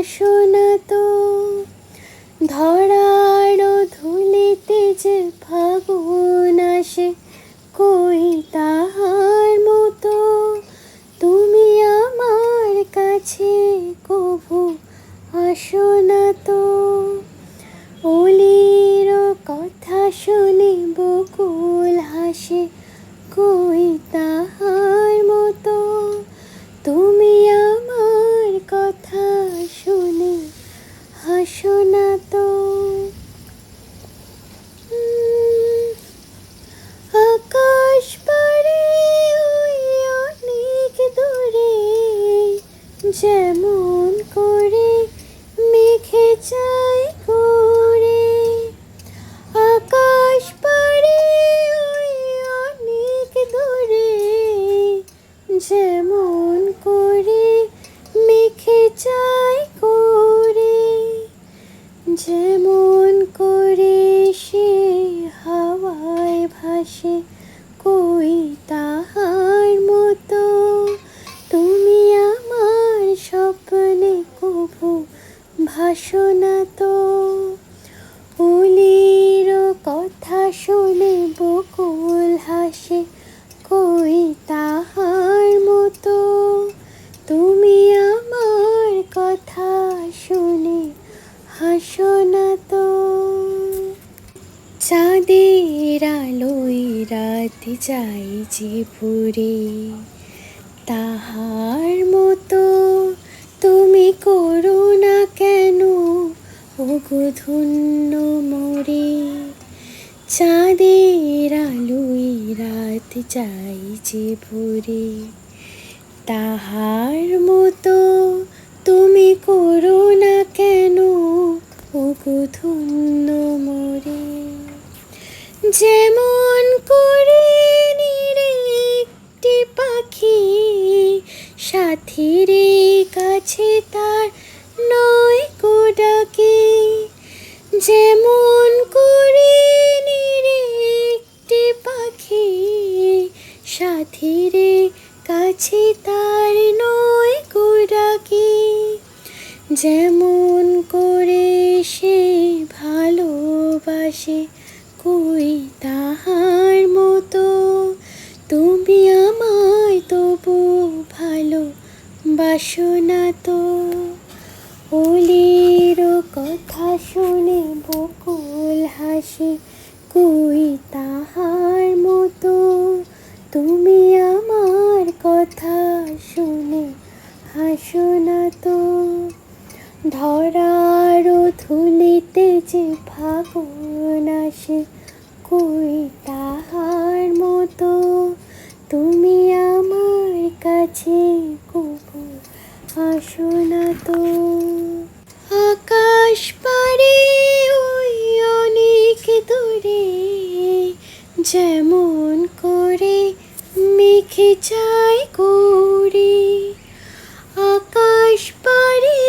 হাসো না তো। ধরার ধুলিতে যে ফাগুন আসে, কই তাহার মতো তুমি আমার কাছে কভু আসো না তো। অলির কথা শুনে বকুল হাসে, কই তাহার মতো তুমি আমার কথা শুনে হাসো না তো। আকাশ পারে ওই অনেক দূরে, যেমন করে মেঘে চায় করে। আকাশ পারে ওই অনেক দূরে, যেমন করে মেঘে চায় করে। যেমন করে সে হাওয়ায় ভাসে, কই তাহার মতো তুমি আমার স্বপ্নে কভু ভাসো না তো। অলির কথা শুনে বকুল হাসে, কই তাহার মতো তুমি আমার কথা শুনে হাসো না তো। চাঁদের আলোয় রাত যায় যে ভরে, তাহার মতো তুমি করো না কেন ওগো ধন্য মোরে। চাঁদের আলোয় রাত যায় যে ভরে, তাহার মতো তুমি করো না কেন ওগো ধন্য মোরে। যেমন করে নিরে একটি পাখি সাথীর কাছে তার নয় কো ডাকে। যেমন করে নিরে একটি পাখি সাথীর কাছে তার নয় কো ডাকে। যেমন করে সে ভালোবাসে, কই তাহার মতো তুমি আমায় তবু ভালোবাসো না তো। অলির কথা শুনে বকুল হাসে, কই তাহার মতো তুমি আমার কথা শুনে হাসো না তো। ধরার ধুলিতে যে ফাগুন আসে, কই তাহার মতো তুমি আমার কাছে কভু আসো না তো। আকাশ পারে ওই অনেক দূরে, যেমন করে মেঘে চায় করে। আকাশ পারে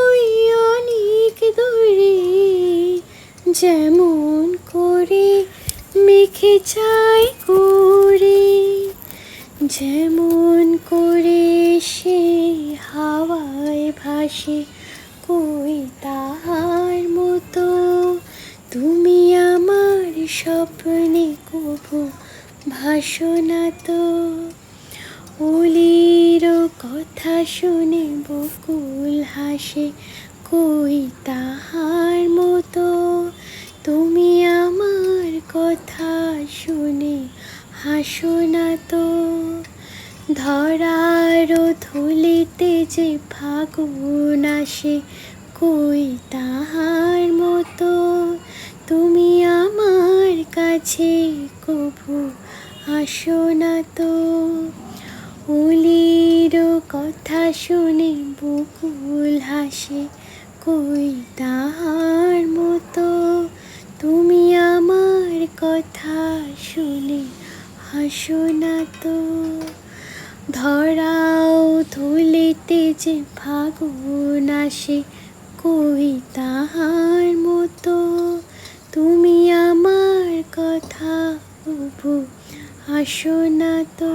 ওই অনেক দূরে, যেমন করে মেঘে চায় করে। যেমন করে সে হাওয়ায় ভাসে, কই তাহার মতো তুমি আমার স্বপ্নে কভু ভাসো না তো। অলির কথা শুনে বকুল হাসে, কই তাহার মতো তুমি আমার কথা শুনে হাসো না তো। ধরার ধুলিতে যে ফাগুন আসে, কই তাহার মতো তুমি আমার কাছে কভু আসো না তো। অলির কথা শুনে বকুল হাসে, কই তাহার মতো তুমি আমার কথা শুনে হাসো না তো। ধরাও ধুলিতে যে ফাগুন আসে, কই তাহার মতো তুমি আমার কথা কভু হাসো না তো।